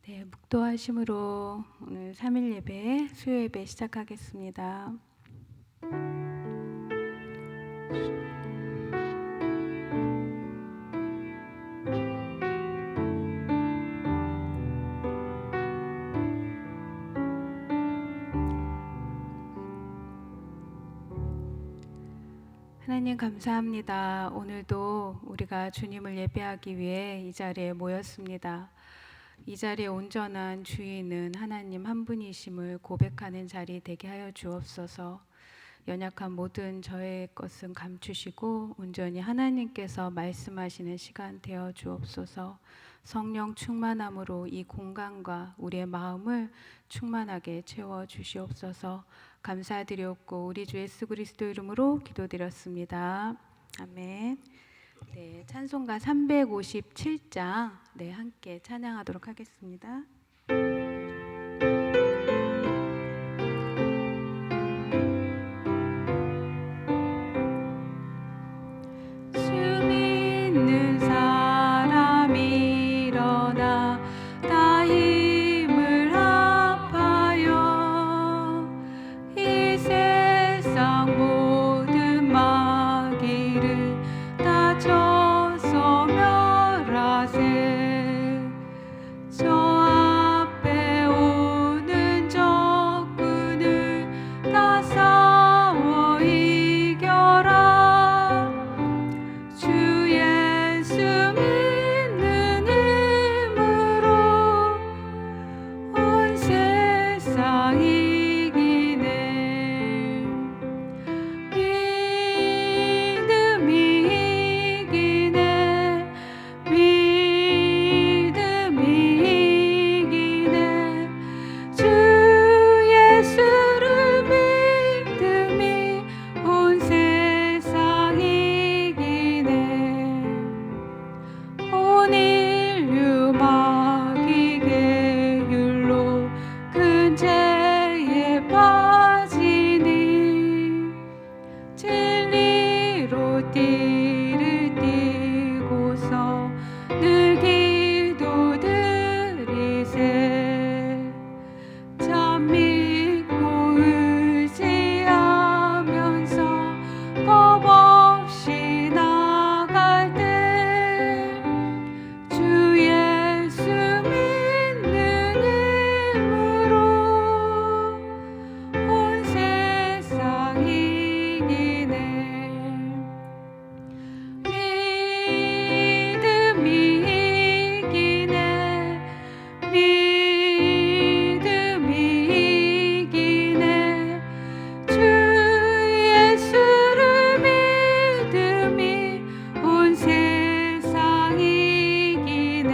네, 묵도하심으로 오늘 3일 예배, 수요 예배 시작하겠습니다. 하나님 감사합니다. 오늘도 우리가 주님을 예배하기 위해 이 자리에 모였습니다. 이 자리에 온전한 주인은 하나님 한 분이심을 고백하는 자리 되게 하여 주옵소서. 연약한 모든 저의 것은 감추시고 온전히 하나님께서 말씀하시는 시간 되어 주옵소서. 성령 충만함으로 이 공간과 우리의 마음을 충만하게 채워 주시옵소서. 감사드렸고 우리 주 예수 그리스도 이름으로 기도드렸습니다. 아멘. 네, 찬송가 357장 함께 찬양하도록 하겠습니다. 주 믿는 사람 일어나 다 힘을 합하여 이 세상 모든 마귀를 다 쳐서 멸하세. 저 앞에 오는 적군을 다 싸워 이겨라. 주 예수 믿는 힘으로 온 세상 이기네. 믿음이 이기네. 믿음이 이기네. 주 예수를 믿음이 온 세상 이기네. 온 인류 마귀 계율로 큰 죄에 빠지니 진리로 띠를 띠고서 늘 기도드리세. 참 믿고 의지하면서 겁 없이 나갈 때 주 예수 믿는 힘으로 온 세상 이기네. 믿음이 이기네. 믿음이 이기네. 주 예수를 믿음이 온 세상 이기네.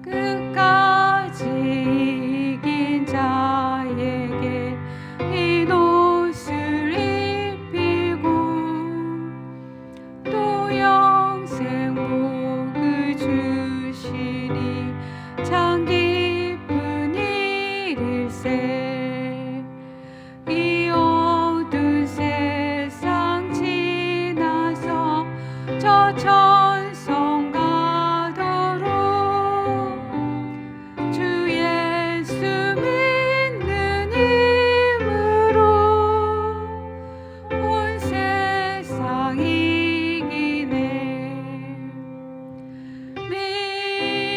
끝까지 이긴 자에게 흰 옷을 입히고 또 영생 복을 주시니 참 기쁜 일일세. 이 어두운 세상 지나서 저 천성 가도록 주 예수 믿는 힘으로 온 세상 이기네.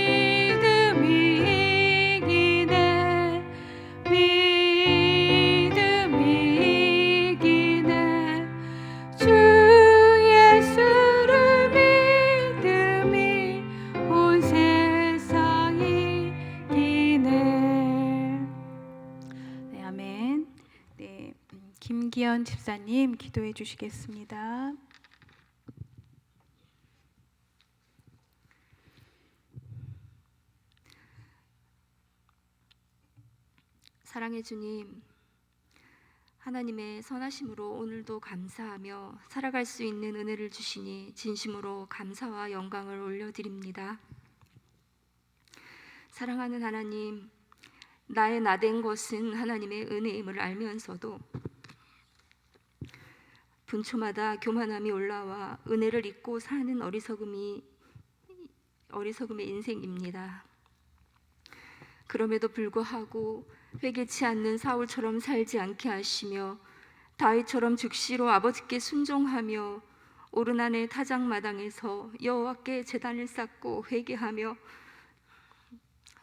믿음이 이기네. 믿음이 이기네. 주 예수를 믿음이 온 세상 이기네. 네, 아멘. 네, 김기현 집사님 기도해 주시겠습니다. 사랑의 주님, 하나님의 선하심으로 오늘도 감사하며 살아갈 수 있는 은혜를 주시니 진심으로 감사와 영광을 올려드립니다. 사랑하는 하나님, 나의 나된 것은 하나님의 은혜임을 알면서도 분초마다 교만함이 올라와 은혜를 잊고 사는 어리석음의 인생입니다. 그럼에도 불구하고 회개치 않는 사울처럼 살지 않게 하시며 다윗처럼 즉시로 아버지께 순종하며 오르난의 타작마당에서 여호와께 제단을 쌓고 회개하며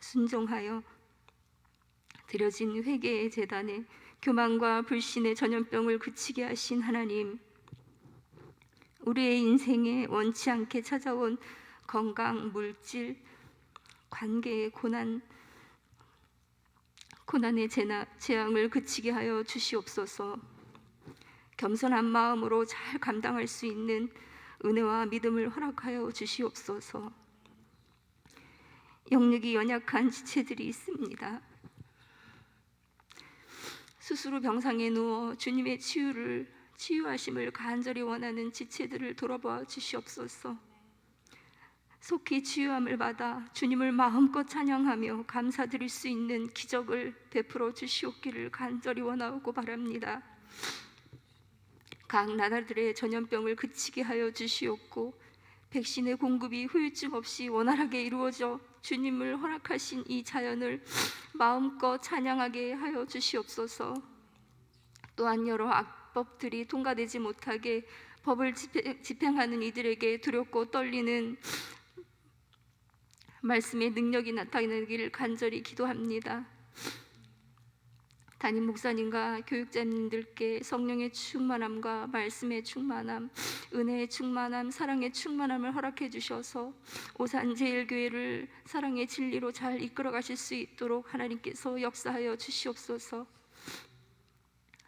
순종하여 드려진 회개의 제단에 교만과 불신의 전염병을 그치게 하신 하나님, 우리의 인생에 원치 않게 찾아온 건강, 물질, 관계의 고난의 재앙을 그치게 하여 주시옵소서. 겸손한 마음으로 잘 감당할 수 있는 은혜와 믿음을 허락하여 주시옵소서. 영육이 연약한 지체들이 있습니다. 스스로 병상에 누워 주님의 치유하심을 간절히 원하는 지체들을 돌아봐 주시옵소서. 속히 치유함을 받아 주님을 마음껏 찬양하며 감사드릴 수 있는 기적을 베풀어 주시옵기를 간절히 원하고 바랍니다. 각 나라들의 전염병을 그치게 하여 주시옵고 백신의 공급이 후유증 없이 원활하게 이루어져 주님을 허락하신 이 자연을 마음껏 찬양하게 하여 주시옵소서. 또한 여러 악법들이 통과되지 못하게 법을 집행하는 이들에게 두렵고 떨리는 말씀의 능력이 나타나기를 간절히 기도합니다. 담임 목사님과 교육자님들께 성령의 충만함과 말씀의 충만함, 은혜의 충만함, 사랑의 충만함을 허락해 주셔서 오산제일교회를 사랑의 진리로 잘 이끌어 가실 수 있도록 하나님께서 역사하여 주시옵소서.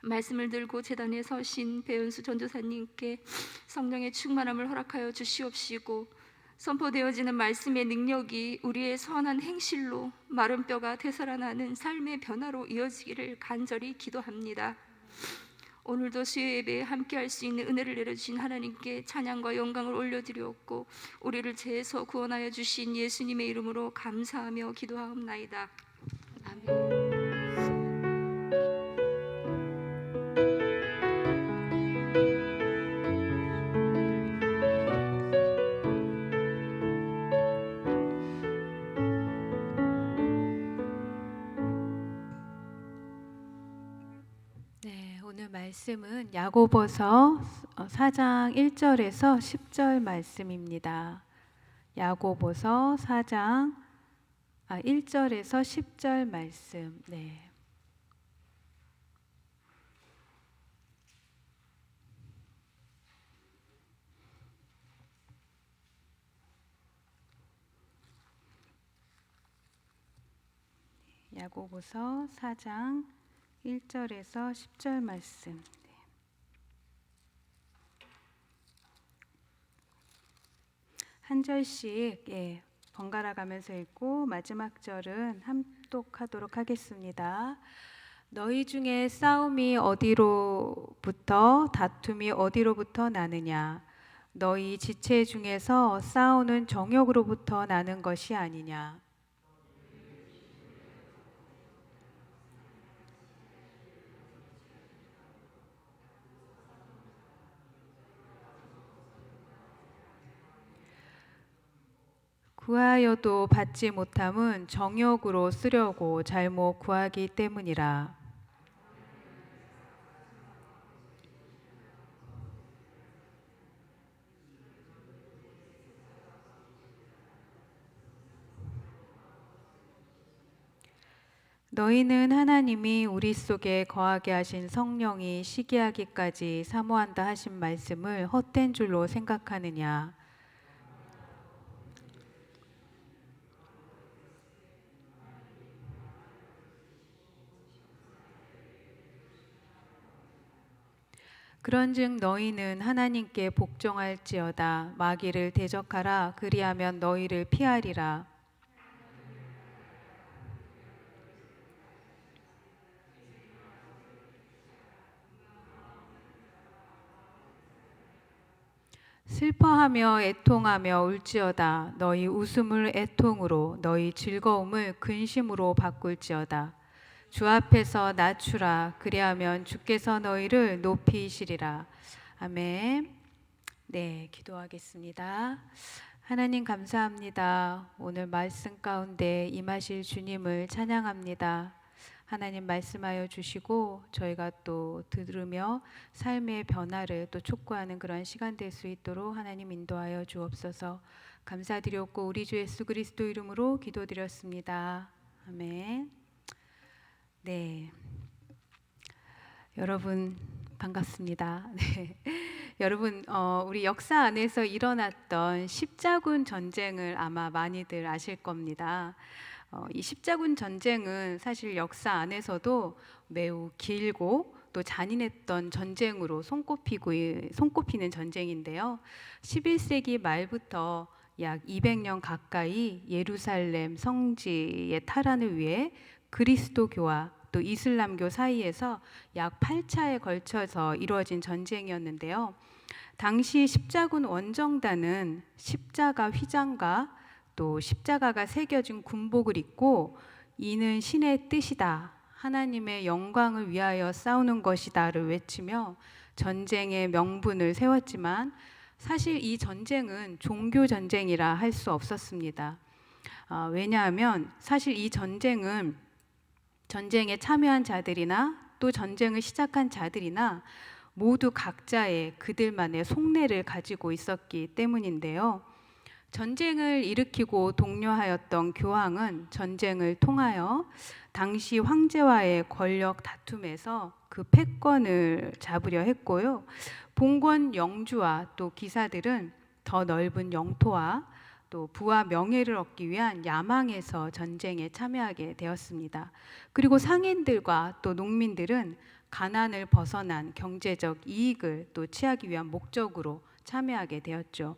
말씀을 들고 제단에 서신 배은수 전도사님께 성령의 충만함을 허락하여 주시옵시고 선포되어지는 말씀의 능력이 우리의 선한 행실로 마른 뼈가 되살아나는 삶의 변화로 이어지기를 간절히 기도합니다. 오늘도 수요 예배에 함께할 수 있는 은혜를 내려주신 하나님께 찬양과 영광을 올려드리옵고 우리를 죄에서 구원하여 주신 예수님의 이름으로 감사하며 기도하옵나이다. 아멘. 오늘 말씀은 야고보서 4장 1절에서 10절 말씀입니다. 야고보서 4장 1절에서 10절 말씀. 야고보서 4장 1절에서 10절 말씀. 한 절씩 번갈아 가면서 읽고 마지막 절은 함독하도록 하겠습니다. 너희 중에 싸움이 어디로부터 다툼이 어디로부터 나느냐? 너희 지체 중에서 싸우는 정욕으로부터 나는 것이 아니냐? 구하여도 받지 못함은 정욕으로 쓰려고 잘못 구하기 때문이라. 너희는 하나님이 우리 속에 거하게 하신 성령이 시기하기까지 사모한다 하신 말씀을 헛된 줄로 생각하느냐? 그런즉 너희는 하나님께 복종할지어다. 마귀를 대적하라. 그리하면 너희를 피하리라. 슬퍼하며 애통하며 울지어다. 너희 웃음을 애통으로 너희 즐거움을 근심으로 바꿀지어다. 주 앞에서 낮추라. 그리하면 주께서 너희를 높이시리라. 아멘. 기도하겠습니다. 하나님 감사합니다. 오늘 말씀 가운데 임하실 주님을 찬양합니다. 하나님 말씀하여 주시고 저희가 또 들으며 삶의 변화를 또 촉구하는 그러한 시간 될 수 있도록 하나님 인도하여 주옵소서. 감사드렸고 우리 주 예수 그리스도 이름으로 기도드렸습니다. 아멘. 네, 여러분 반갑습니다. 네. 여러분, 우리 역사 안에서 일어났던 십자군 전쟁을 아마 많이들 아실 겁니다. 이 십자군 전쟁은 사실 역사 안에서도 매우 길고 또 잔인했던 전쟁으로 손꼽히는 전쟁인데요. 11세기 말부터 약 200년 가까이 예루살렘 성지의 탈환을 위해 그리스도교와 또 이슬람교 사이에서 약 8차에 걸쳐서 이루어진 전쟁이었는데요. 당시 십자군 원정단은 십자가 휘장과 또 십자가가 새겨진 군복을 입고 이는 신의 뜻이다, 하나님의 영광을 위하여 싸우는 것이다를 외치며 전쟁의 명분을 세웠지만 사실 이 전쟁은 종교 전쟁이라 할 수 없었습니다. 왜냐하면 사실 이 전쟁은 전쟁에 참여한 자들이나 또 전쟁을 시작한 자들이나 모두 각자의 그들만의 속내를 가지고 있었기 때문인데요. 전쟁을 일으키고 독려하였던 교황은 전쟁을 통하여 당시 황제와의 권력 다툼에서 그 패권을 잡으려 했고요. 봉건 영주와 또 기사들은 더 넓은 영토와 또 부와 명예를 얻기 위한 야망에서 전쟁에 참여하게 되었습니다. 그리고 상인들과 또 농민들은 가난을 벗어난 경제적 이익을 또 취하기 위한 목적으로 참여하게 되었죠.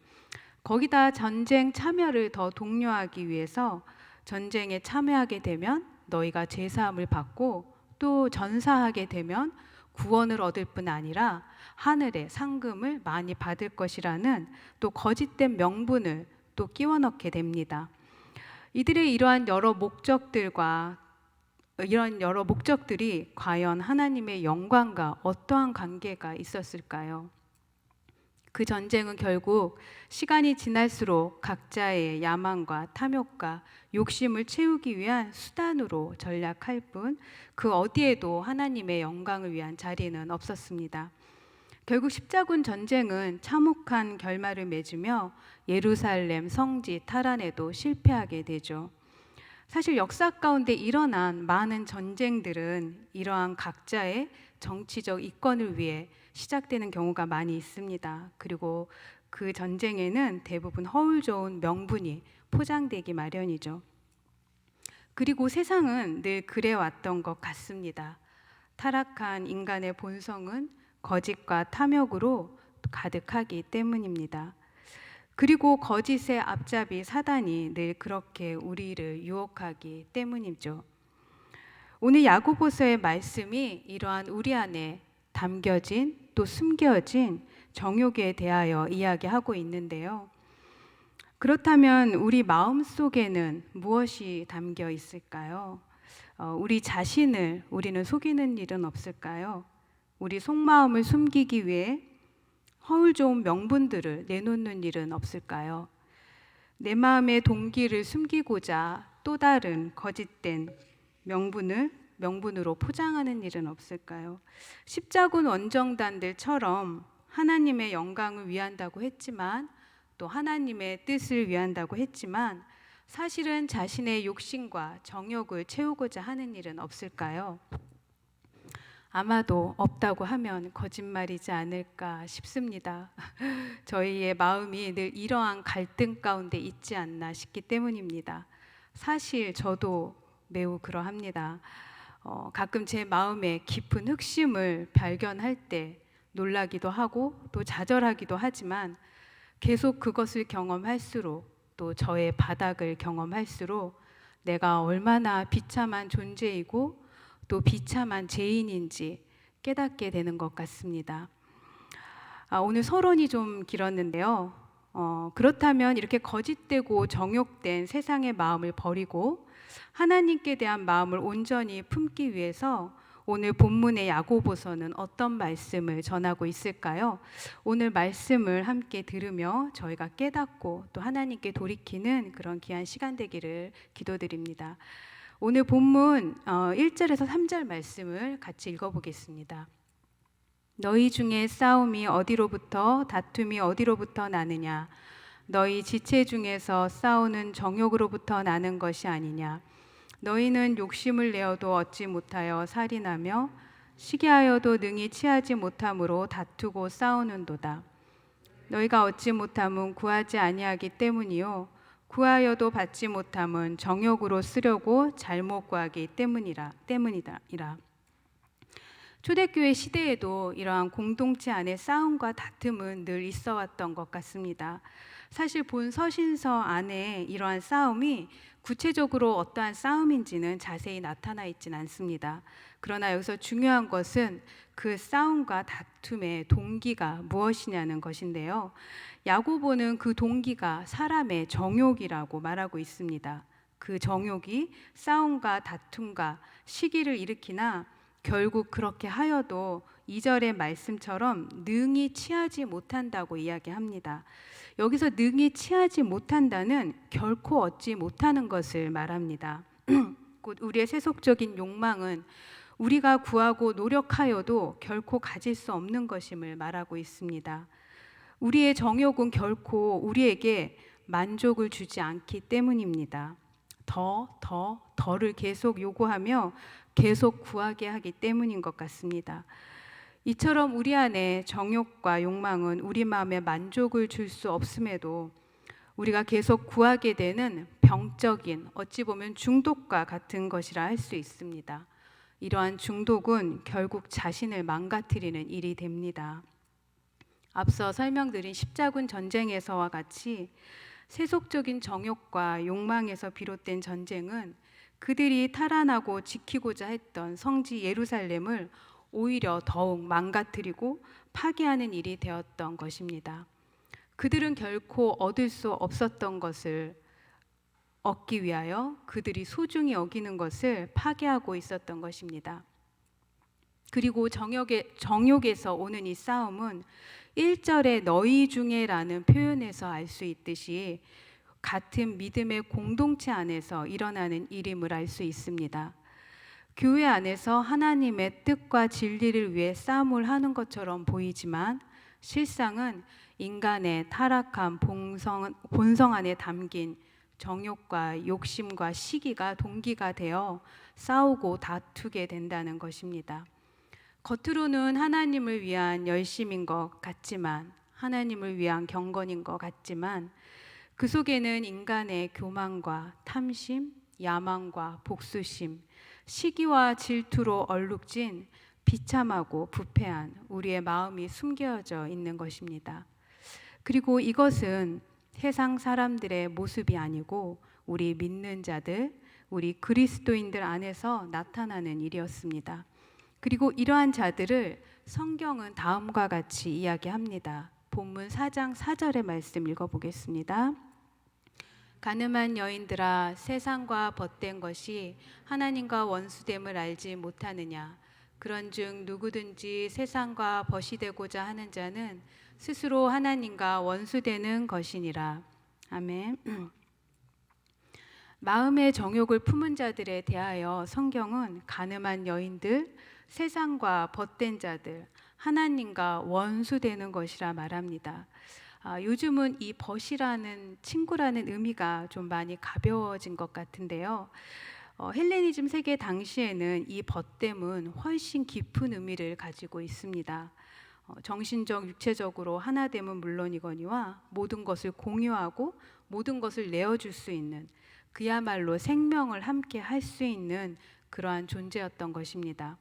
거기다 전쟁 참여를 더 독려하기 위해서 전쟁에 참여하게 되면 너희가 제사함을 받고 또 전사하게 되면 구원을 얻을 뿐 아니라 하늘의 상금을 많이 받을 것이라는 또 거짓된 명분을 또 끼워 넣게 됩니다. 이들의 이러한 여러 목적들이 과연 하나님의 영광과 어떠한 관계가 있었을까요? 그 전쟁은 결국 시간이 지날수록 각자의 야망과 탐욕과 욕심을 채우기 위한 수단으로 전락할 뿐 그 어디에도 하나님의 영광을 위한 자리는 없었습니다. 결국 십자군 전쟁은 참혹한 결말을 맺으며 예루살렘 성지 탈환에도 실패하게 되죠. 사실 역사 가운데 일어난 많은 전쟁들은 이러한 각자의 정치적 이권을 위해 시작되는 경우가 많이 있습니다. 그리고 그 전쟁에는 대부분 허울 좋은 명분이 포장되기 마련이죠. 그리고 세상은 늘 그래왔던 것 같습니다. 타락한 인간의 본성은 거짓과 탐욕으로 가득하기 때문입니다. 그리고 거짓의 앞잡이 사단이 늘 그렇게 우리를 유혹하기 때문이죠. 오늘 야고보서의 말씀이 이러한 우리 안에 담겨진 또 숨겨진 정욕에 대하여 이야기하고 있는데요. 그렇다면 우리 마음 속에는 무엇이 담겨 있을까요? 우리 자신을 우리는 속이는 일은 없을까요? 우리 속마음을 숨기기 위해 허울 좋은 명분들을 내놓는 일은 없을까요? 내 마음의 동기를 숨기고자 또 다른 거짓된 명분으로 포장하는 일은 없을까요? 십자군 원정단들처럼 하나님의 영광을 위한다고 했지만 또 하나님의 뜻을 위한다고 했지만 사실은 자신의 욕심과 정욕을 채우고자 하는 일은 없을까요? 아마도 없다고 하면 거짓말이지 않을까 싶습니다. 저희의 마음이 늘 이러한 갈등 가운데 있지 않나 싶기 때문입니다. 사실 저도 매우 그러합니다. 가끔 제 마음에 깊은 흑심을 발견할 때 놀라기도 하고 또 좌절하기도 하지만 계속 그것을 경험할수록 또 저의 바닥을 경험할수록 내가 얼마나 비참한 존재이고 또 비참한 죄인인지 깨닫게 되는 것 같습니다. 오늘 서론이 좀 길었는데요. 그렇다면 이렇게 거짓되고 정욕된 세상의 마음을 버리고 하나님께 대한 마음을 온전히 품기 위해서 오늘 본문의 야고보서는 어떤 말씀을 전하고 있을까요? 오늘 말씀을 함께 들으며 저희가 깨닫고 또 하나님께 돌이키는 그런 귀한 시간 되기를 기도드립니다. 오늘 본문 1절에서 3절 말씀을 같이 읽어보겠습니다. 너희 중에 싸움이 어디로부터 다툼이 어디로부터 나느냐? 너희 지체 중에서 싸우는 정욕으로부터 나는 것이 아니냐? 너희는 욕심을 내어도 얻지 못하여 살인하며 시기하여도 능히 취하지 못함으로 다투고 싸우는도다. 너희가 얻지 못함은 구하지 아니하기 때문이요 구하여도 받지 못함은 정욕으로 쓰려고 잘못 구하기 때문이라. 초대교회 시대에도 이러한 공동체 안에 싸움과 다툼은 늘 있어 왔던 것 같습니다. 사실 본 서신서 안에 이러한 싸움이 구체적으로 어떠한 싸움인지는 자세히 나타나 있진 않습니다. 그러나 여기서 중요한 것은 그 싸움과 다툼의 동기가 무엇이냐는 것인데요. 야고보는 그 동기가 사람의 정욕이라고 말하고 있습니다. 그 정욕이 싸움과 다툼과 시기를 일으키나 결국 그렇게 하여도 2절의 말씀처럼 능히 취하지 못한다고 이야기합니다. 여기서 능히 취하지 못한다는 결코 얻지 못하는 것을 말합니다. 곧 우리의 세속적인 욕망은 우리가 구하고 노력하여도 결코 가질 수 없는 것임을 말하고 있습니다. 우리의 정욕은 결코 우리에게 만족을 주지 않기 때문입니다. 더를 계속 요구하며 계속 구하게 하기 때문인 것 같습니다. 이처럼 우리 안에 정욕과 욕망은 우리 마음에 만족을 줄 수 없음에도 우리가 계속 구하게 되는 병적인 어찌 보면 중독과 같은 것이라 할 수 있습니다. 이러한 중독은 결국 자신을 망가뜨리는 일이 됩니다. 앞서 설명드린 십자군 전쟁에서와 같이 세속적인 정욕과 욕망에서 비롯된 전쟁은 그들이 탈환하고 지키고자 했던 성지 예루살렘을 오히려 더욱 망가뜨리고 파괴하는 일이 되었던 것입니다. 그들은 결코 얻을 수 없었던 것을 얻기 위하여 그들이 소중히 여기는 것을 파괴하고 있었던 것입니다. 그리고 정욕에서 오는 이 싸움은 1절에 너희 중에라는 표현에서 알 수 있듯이 같은 믿음의 공동체 안에서 일어나는 일임을 알 수 있습니다. 교회 안에서 하나님의 뜻과 진리를 위해 싸움을 하는 것처럼 보이지만 실상은 인간의 타락한 본성 안에 담긴 정욕과 욕심과 시기가 동기가 되어 싸우고 다투게 된다는 것입니다. 겉으로는 하나님을 위한 열심인 것 같지만, 하나님을 위한 경건인 것 같지만 그 속에는 인간의 교만과 탐심, 야망과 복수심, 시기와 질투로 얼룩진 비참하고 부패한 우리의 마음이 숨겨져 있는 것입니다. 그리고 이것은 세상 사람들의 모습이 아니고 우리 믿는 자들, 우리 그리스도인들 안에서 나타나는 일이었습니다. 그리고 이러한 자들을 성경은 다음과 같이 이야기합니다. 본문 4장 4절의 말씀 읽어보겠습니다. 가늠한 여인들아, 세상과 벗된 것이 하나님과 원수됨을 알지 못하느냐? 그런즉 누구든지 세상과 벗이 되고자 하는 자는 스스로 하나님과 원수되는 것이니라. 아멘. 마음의 정욕을 품은 자들에 대하여 성경은 가늠한 여인들, 세상과 벗된 자들, 하나님과 원수되는 것이라 말합니다. 요즘은 이 벗이라는 친구라는 의미가 좀 많이 가벼워진 것 같은데요. 헬레니즘 세계 당시에는 이 벗됨은 훨씬 깊은 의미를 가지고 있습니다. 정신적, 육체적으로 하나됨은 물론이거니와 모든 것을 공유하고 모든 것을 내어줄 수 있는, 그야말로 생명을 함께 할 수 있는 그러한 존재였던 것입니다.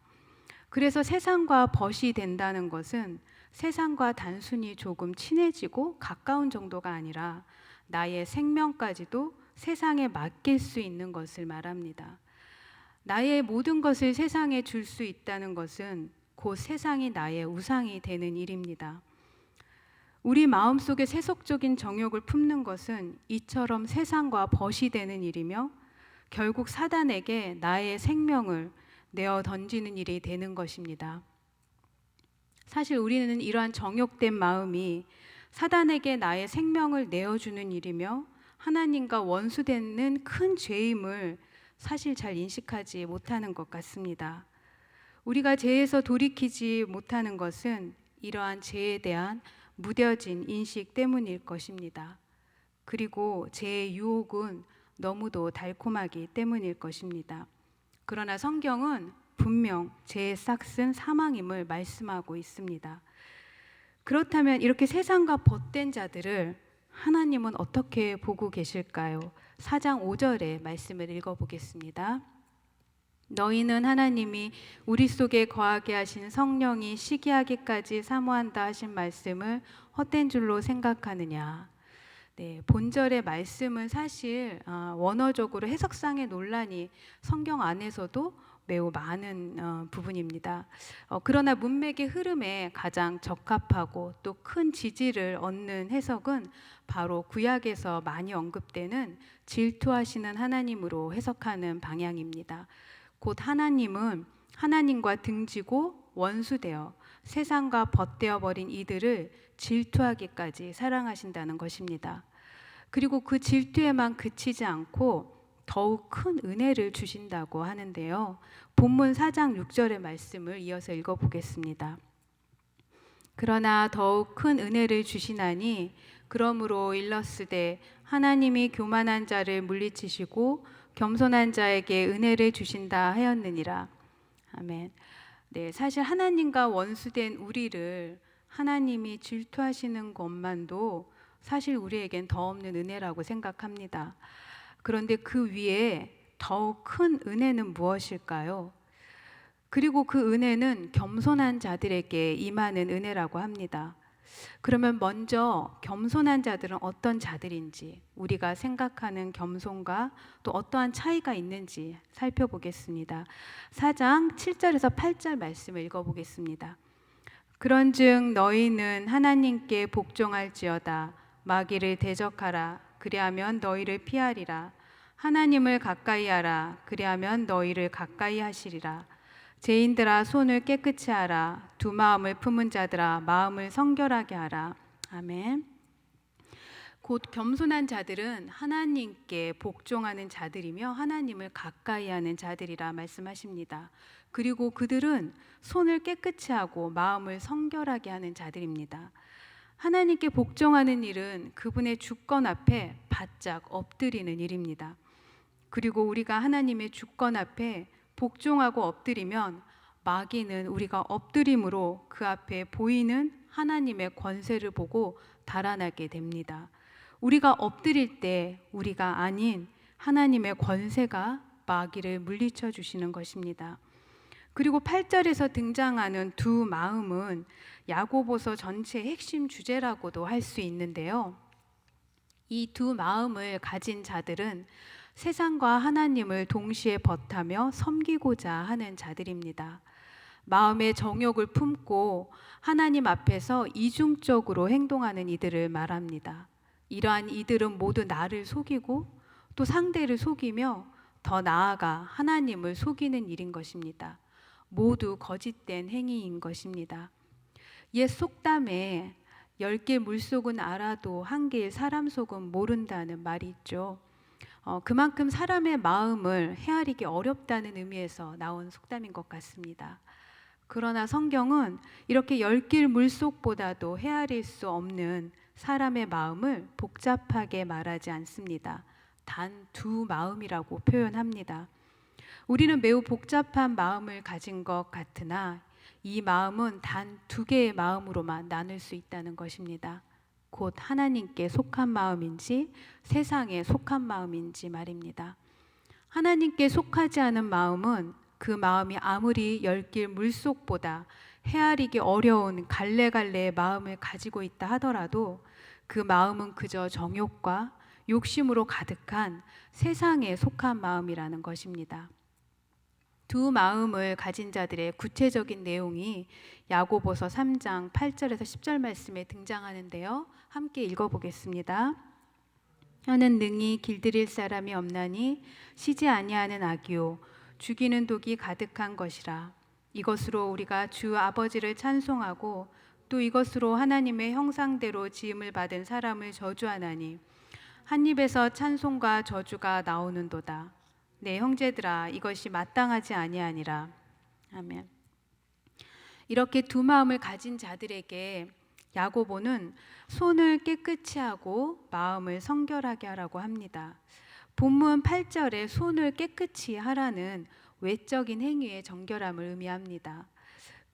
그래서 세상과 벗이 된다는 것은 세상과 단순히 조금 친해지고 가까운 정도가 아니라 나의 생명까지도 세상에 맡길 수 있는 것을 말합니다. 나의 모든 것을 세상에 줄 수 있다는 것은 곧 세상이 나의 우상이 되는 일입니다. 우리 마음속에 세속적인 정욕을 품는 것은 이처럼 세상과 벗이 되는 일이며 결국 사단에게 나의 생명을, 내어 던지는 일이 되는 것입니다. 사실 우리는 이러한 정욕된 마음이 사단에게 나의 생명을 내어주는 일이며 하나님과 원수되는 큰 죄임을 사실 잘 인식하지 못하는 것 같습니다. 우리가 죄에서 돌이키지 못하는 것은 이러한 죄에 대한 무뎌진 인식 때문일 것입니다. 그리고 죄의 유혹은 너무도 달콤하기 때문일 것입니다. 그러나 성경은 분명 죄의 싹은 사망임을 말씀하고 있습니다. 그렇다면 이렇게 세상과 벗된 자들을 하나님은 어떻게 보고 계실까요? 4장 5절의 말씀을 읽어보겠습니다. 너희는 하나님이 우리 속에 거하게 하신 성령이 시기하기까지 사모한다 하신 말씀을 헛된 줄로 생각하느냐. 네, 본절의 말씀은 사실 원어적으로 해석상의 논란이 성경 안에서도 매우 많은 부분입니다. 그러나 문맥의 흐름에 가장 적합하고 또 큰 지지를 얻는 해석은 바로 구약에서 많이 언급되는 질투하시는 하나님으로 해석하는 방향입니다. 곧 하나님은 하나님과 등지고 원수되어 세상과 벗되어 버린 이들을 질투하기까지 사랑하신다는 것입니다. 그리고 그 질투에만 그치지 않고 더욱 큰 은혜를 주신다고 하는데요. 본문 4장 6절의 말씀을 이어서 읽어보겠습니다. 그러나 더욱 큰 은혜를 주시나니 그러므로 일렀으되 하나님이 교만한 자를 물리치시고 겸손한 자에게 은혜를 주신다 하였느니라. 아멘. 네, 사실 하나님과 원수된 우리를 하나님이 질투하시는 것만도 사실 우리에겐 더 없는 은혜라고 생각합니다. 그런데 그 위에 더욱 큰 은혜는 무엇일까요? 그리고 그 은혜는 겸손한 자들에게 임하는 은혜라고 합니다. 그러면 먼저 겸손한 자들은 어떤 자들인지, 우리가 생각하는 겸손과 또 어떠한 차이가 있는지 살펴보겠습니다. 4장 7절에서 8절 말씀을 읽어보겠습니다. 그런즉 너희는 하나님께 복종할지어다. 마귀를 대적하라. 그리하면 너희를 피하리라. 하나님을 가까이 하라. 그리하면 너희를 가까이 하시리라. 죄인들아 손을 깨끗이 하라. 두 마음을 품은 자들아 마음을 성결하게 하라. 아멘. 곧 겸손한 자들은 하나님께 복종하는 자들이며 하나님을 가까이 하는 자들이라 말씀하십니다. 그리고 그들은 손을 깨끗이 하고 마음을 성결하게 하는 자들입니다. 하나님께 복종하는 일은 그분의 주권 앞에 바짝 엎드리는 일입니다. 그리고 우리가 하나님의 주권 앞에 복종하고 엎드리면 마귀는 우리가 엎드림으로 그 앞에 보이는 하나님의 권세를 보고 달아나게 됩니다. 우리가 엎드릴 때 우리가 아닌 하나님의 권세가 마귀를 물리쳐 주시는 것입니다. 그리고 8절에서 등장하는 두 마음은 야고보서 전체의 핵심 주제라고도 할 수 있는데요. 이 두 마음을 가진 자들은 세상과 하나님을 동시에 벗하며 섬기고자 하는 자들입니다. 마음의 정욕을 품고 하나님 앞에서 이중적으로 행동하는 이들을 말합니다. 이러한 이들은 모두 나를 속이고 또 상대를 속이며 더 나아가 하나님을 속이는 일인 것입니다. 모두 거짓된 행위인 것입니다. 옛 속담에 10개 물속은 알아도 한 개의 사람 속은 모른다는 말이 있죠. 그만큼 사람의 마음을 헤아리기 어렵다는 의미에서 나온 속담인 것 같습니다. 그러나 성경은 이렇게 10길 물속보다도 헤아릴 수 없는 사람의 마음을 복잡하게 말하지 않습니다. 단 두 마음이라고 표현합니다. 우리는 매우 복잡한 마음을 가진 것 같으나 이 마음은 단 두 개의 마음으로만 나눌 수 있다는 것입니다. 곧 하나님께 속한 마음인지 세상에 속한 마음인지 말입니다. 하나님께 속하지 않은 마음은 그 마음이 아무리 10길 물속보다 헤아리기 어려운 갈래갈래의 마음을 가지고 있다 하더라도 그 마음은 그저 정욕과 욕심으로 가득한 세상에 속한 마음이라는 것입니다. 두 마음을 가진 자들의 구체적인 내용이 야고보서 3장 8절에서 10절 말씀에 등장하는데요. 함께 읽어보겠습니다. 혀는 능히 길들일 사람이 없나니 쉬지 아니하는 악이요 죽이는 독이 가득한 것이라. 이것으로 우리가 주 아버지를 찬송하고 또 이것으로 하나님의 형상대로 지음을 받은 사람을 저주하나니 한 입에서 찬송과 저주가 나오는도다. 내 형제들아, 이것이 마땅하지 아니하니라. 아멘. 이렇게 두 마음을 가진 자들에게 야고보는 손을 깨끗이 하고 마음을 성결하게 하라고 합니다. 본문 8절에 손을 깨끗이 하라는 외적인 행위의 정결함을 의미합니다.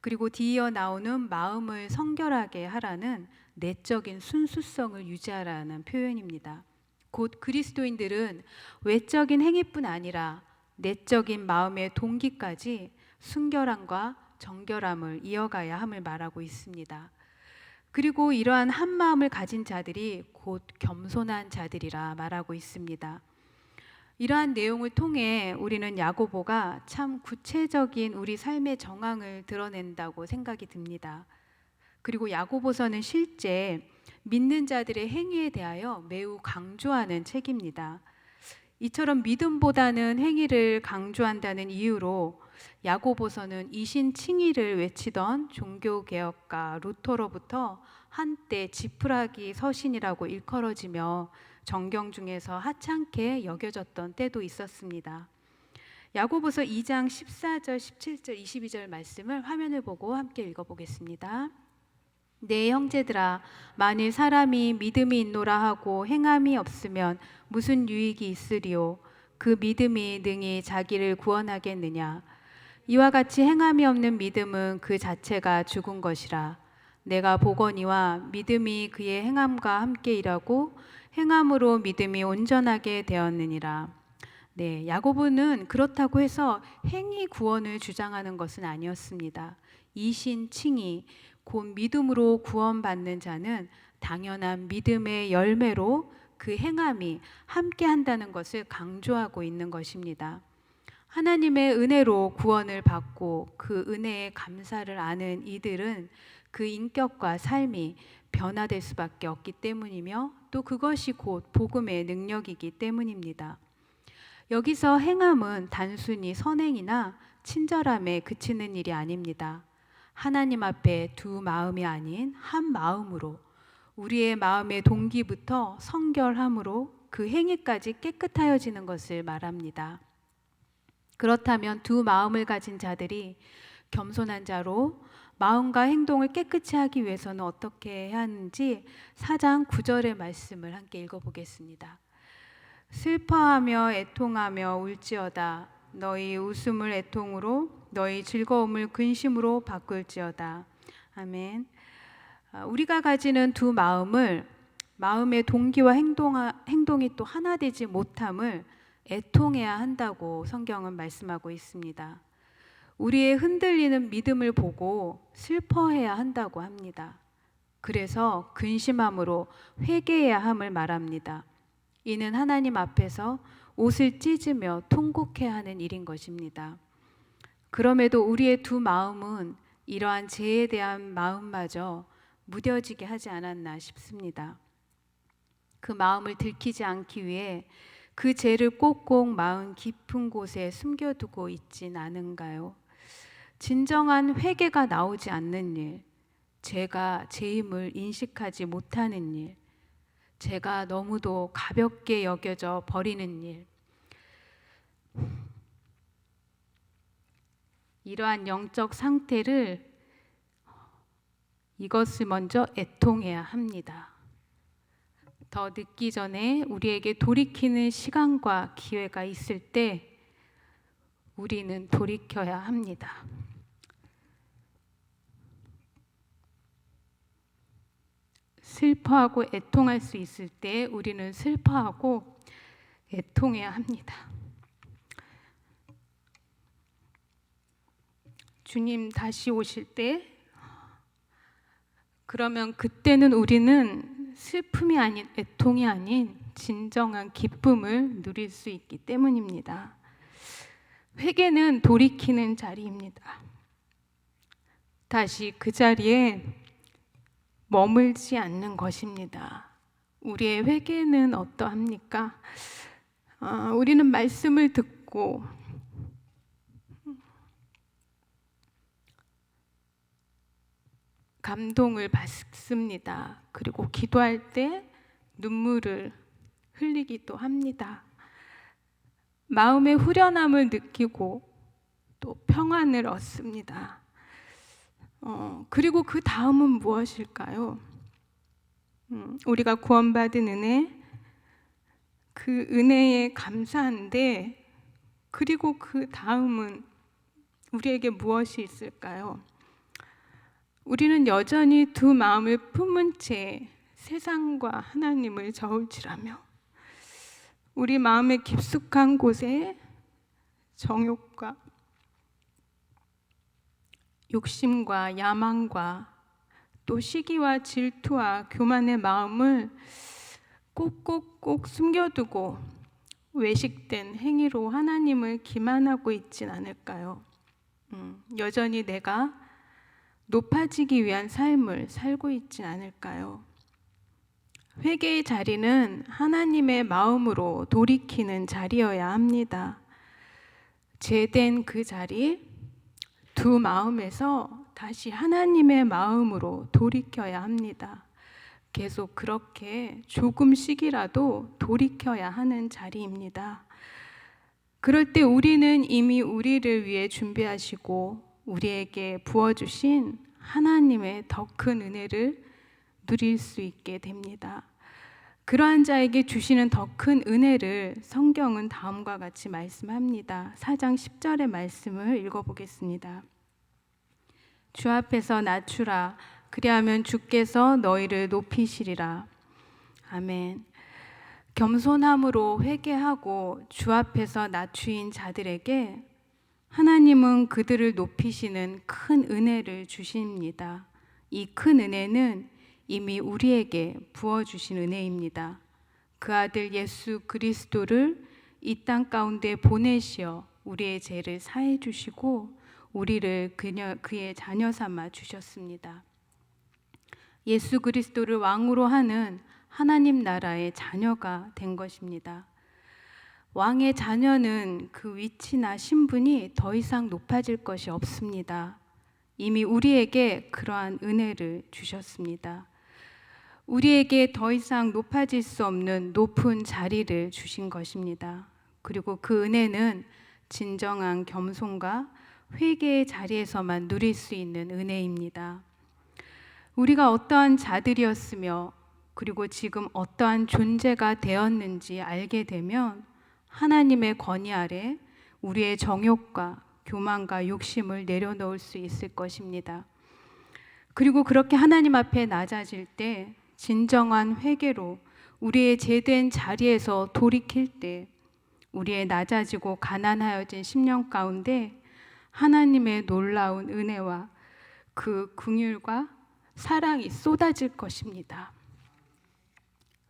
그리고 뒤이어 나오는 마음을 성결하게 하라는 내적인 순수성을 유지하라는 표현입니다. 곧 그리스도인들은 외적인 행위뿐 아니라 내적인 마음의 동기까지 순결함과 정결함을 이어가야 함을 말하고 있습니다. 그리고 이러한 한 마음을 가진 자들이 곧 겸손한 자들이라 말하고 있습니다. 이러한 내용을 통해 우리는 야고보가 참 구체적인 우리 삶의 정황을 드러낸다고 생각이 듭니다. 그리고 야고보서는 실제 믿는 자들의 행위에 대하여 매우 강조하는 책입니다. 이처럼 믿음보다는 행위를 강조한다는 이유로 야고보서는 이신칭의를 외치던 종교개혁가 루터로부터 한때 지푸라기 서신이라고 일컬어지며 정경 중에서 하찮게 여겨졌던 때도 있었습니다. 야고보서 2장 14절, 17절, 22절 말씀을 화면을 보고 함께 읽어보겠습니다. 내 형제들아, 만일 사람이 믿음이 있노라 하고 행함이 없으면 무슨 유익이 있으리요? 그 믿음이 능히 자기를 구원하겠느냐? 이와 같이 행함이 없는 믿음은 그 자체가 죽은 것이라. 내가 보거니와 믿음이 그의 행함과 함께 일하고 행함으로 믿음이 온전하게 되었느니라. 네, 야고보는 그렇다고 해서 행위 구원을 주장하는 것은 아니었습니다. 이신칭의, 곧 믿음으로 구원받는 자는 당연한 믿음의 열매로 그 행함이 함께 한다는 것을 강조하고 있는 것입니다. 하나님의 은혜로 구원을 받고 그 은혜에 감사를 아는 이들은 그 인격과 삶이 변화될 수밖에 없기 때문이며 또 그것이 곧 복음의 능력이기 때문입니다. 여기서 행함은 단순히 선행이나 친절함에 그치는 일이 아닙니다. 하나님 앞에 두 마음이 아닌 한 마음으로 우리의 마음의 동기부터 성결함으로 그 행위까지 깨끗하여지는 것을 말합니다. 그렇다면 두 마음을 가진 자들이 겸손한 자로 마음과 행동을 깨끗이 하기 위해서는 어떻게 해야 하는지 4장 9절의 말씀을 함께 읽어보겠습니다. 슬퍼하며 애통하며 울지어다. 너희 웃음을 애통으로 너희 즐거움을 근심으로 바꿀지어다. 아멘. 우리가 가지는 두 마음을 마음의 동기와 행동이 또 하나 되지 못함을 애통해야 한다고 성경은 말씀하고 있습니다. 우리의 흔들리는 믿음을 보고 슬퍼해야 한다고 합니다. 그래서 근심함으로 회개해야 함을 말합니다. 이는 하나님 앞에서 옷을 찢으며 통곡해야 하는 일인 것입니다. 그럼에도 우리의 두 마음은 이러한 죄에 대한 마음마저 무뎌지게 하지 않았나 싶습니다. 그 마음을 들키지 않기 위해 그 죄를 꼭꼭 마음 깊은 곳에 숨겨두고 있진 않은가요? 진정한 회개가 나오지 않는 일, 죄가 죄임을 인식하지 못하는 일, 죄가 너무도 가볍게 여겨져 버리는 일, 이러한 영적 상태를 이것을 먼저 애통해야 합니다. 더 늦기 전에 우리에게 돌이키는 시간과 기회가 있을 때 우리는 돌이켜야 합니다. 슬퍼하고 애통할 수 있을 때 우리는 슬퍼하고 애통해야 합니다. 주님 다시 오실 때 그러면 그때는 우리는 슬픔이 아닌 애통이 아닌 진정한 기쁨을 누릴 수 있기 때문입니다. 회개는 돌이키는 자리입니다. 다시 그 자리에 머물지 않는 것입니다. 우리의 회개는 어떠합니까? 우리는 말씀을 듣고 감동을 받습니다. 그리고 기도할 때 눈물을 흘리기도 합니다. 마음의 후련함을 느끼고 또 평안을 얻습니다. 그리고 그 다음은 무엇일까요? 우리가 구원받은 은혜, 그 은혜에 감사한데, 그리고 그 다음은 우리에게 무엇이 있을까요? 우리는 여전히 두 마음을 품은 채 세상과 하나님을 저울질하며 우리 마음의 깊숙한 곳에 정욕과 욕심과 야망과 또 시기와 질투와 교만의 마음을 꼭꼭꼭 숨겨두고 외식된 행위로 하나님을 기만하고 있진 않을까요? 여전히 내가 높아지기 위한 삶을 살고 있진 않을까요? 회개의 자리는 하나님의 마음으로 돌이키는 자리여야 합니다. 죄된 그 자리, 두 마음에서 다시 하나님의 마음으로 돌이켜야 합니다. 계속 그렇게 조금씩이라도 돌이켜야 하는 자리입니다. 그럴 때 우리는 이미 우리를 위해 준비하시고 우리에게 부어주신 하나님의 더 큰 은혜를 누릴 수 있게 됩니다. 그러한 자에게 주시는 더 큰 은혜를 성경은 다음과 같이 말씀합니다. 4장 10절의 말씀을 읽어보겠습니다. 주 앞에서 낮추라. 그리하면 주께서 너희를 높이시리라. 아멘. 겸손함으로 회개하고 주 앞에서 낮추인 자들에게 하나님은 그들을 높이시는 큰 은혜를 주십니다. 이 큰 은혜는 이미 우리에게 부어주신 은혜입니다. 그 아들 예수 그리스도를 이 땅 가운데 보내시어 우리의 죄를 사해 주시고 우리를 그의 자녀 삼아 주셨습니다. 예수 그리스도를 왕으로 하는 하나님 나라의 자녀가 된 것입니다. 왕의 자녀는 그 위치나 신분이 더 이상 높아질 것이 없습니다. 이미 우리에게 그러한 은혜를 주셨습니다. 우리에게 더 이상 높아질 수 없는 높은 자리를 주신 것입니다. 그리고 그 은혜는 진정한 겸손과 회개의 자리에서만 누릴 수 있는 은혜입니다. 우리가 어떠한 자들이었으며 그리고 지금 어떠한 존재가 되었는지 알게 되면 하나님의 권위 아래 우리의 정욕과 교만과 욕심을 내려놓을 수 있을 것입니다. 그리고 그렇게 하나님 앞에 낮아질 때 진정한 회개로 우리의 죄된 자리에서 돌이킬 때 우리의 낮아지고 가난하여진 심령 가운데 하나님의 놀라운 은혜와 그 긍휼과 사랑이 쏟아질 것입니다.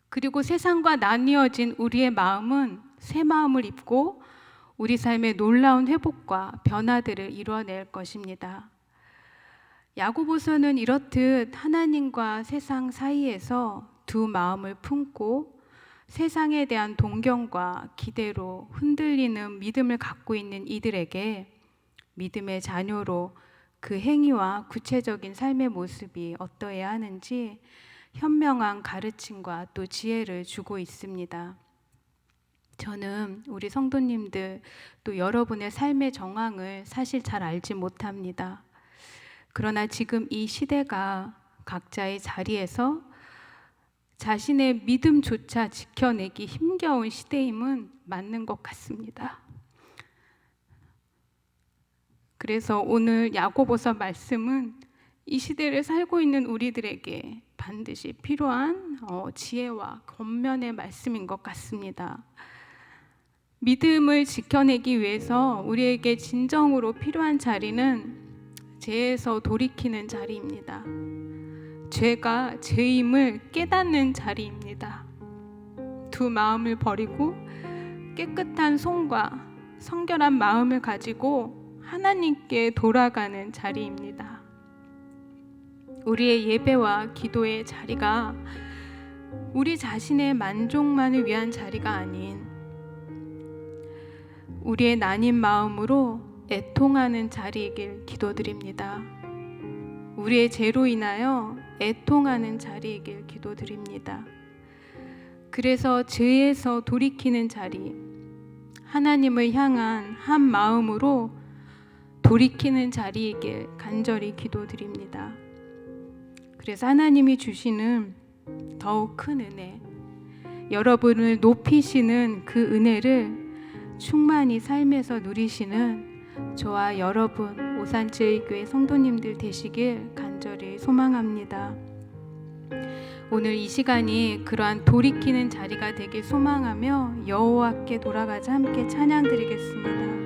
그리고 세상과 나뉘어진 우리의 마음은 새 마음을 입고 우리 삶의 놀라운 회복과 변화들을 이루어낼 것입니다. 야고보서는 이렇듯 하나님과 세상 사이에서 두 마음을 품고 세상에 대한 동경과 기대로 흔들리는 믿음을 갖고 있는 이들에게 믿음의 자녀로 그 행위와 구체적인 삶의 모습이 어떠해야 하는지 현명한 가르침과 또 지혜를 주고 있습니다. 저는 우리 성도님들 또 여러분의 삶의 정황을 사실 잘 알지 못합니다. 그러나 지금 이 시대가 각자의 자리에서 자신의 믿음조차 지켜내기 힘겨운 시대임은 맞는 것 같습니다. 그래서 오늘 야고보서 말씀은 이 시대를 살고 있는 우리들에게 반드시 필요한 지혜와 권면의 말씀인 것 같습니다. 믿음을 지켜내기 위해서 우리에게 진정으로 필요한 자리는 죄에서 돌이키는 자리입니다. 죄가 죄임을 깨닫는 자리입니다. 두 마음을 버리고 깨끗한 손과 성결한 마음을 가지고 하나님께 돌아가는 자리입니다. 우리의 예배와 기도의 자리가 우리 자신의 만족만을 위한 자리가 아닌 우리의 나뉜 마음으로 애통하는 자리이길 기도드립니다. 우리의 죄로 인하여 애통하는 자리이길 기도드립니다. 그래서 죄에서 돌이키는 자리, 하나님을 향한 한 마음으로 돌이키는 자리이길 간절히 기도드립니다. 그래서 하나님이 주시는 더욱 큰 은혜, 여러분을 높이시는 그 은혜를 충만히 삶에서 누리시는 저와 여러분 오산제일교회 성도님들 되시길 간절히 소망합니다. 오늘 이 시간이 그러한 돌이키는 자리가 되길 소망하며 여호와께 돌아가자 함께 찬양 드리겠습니다.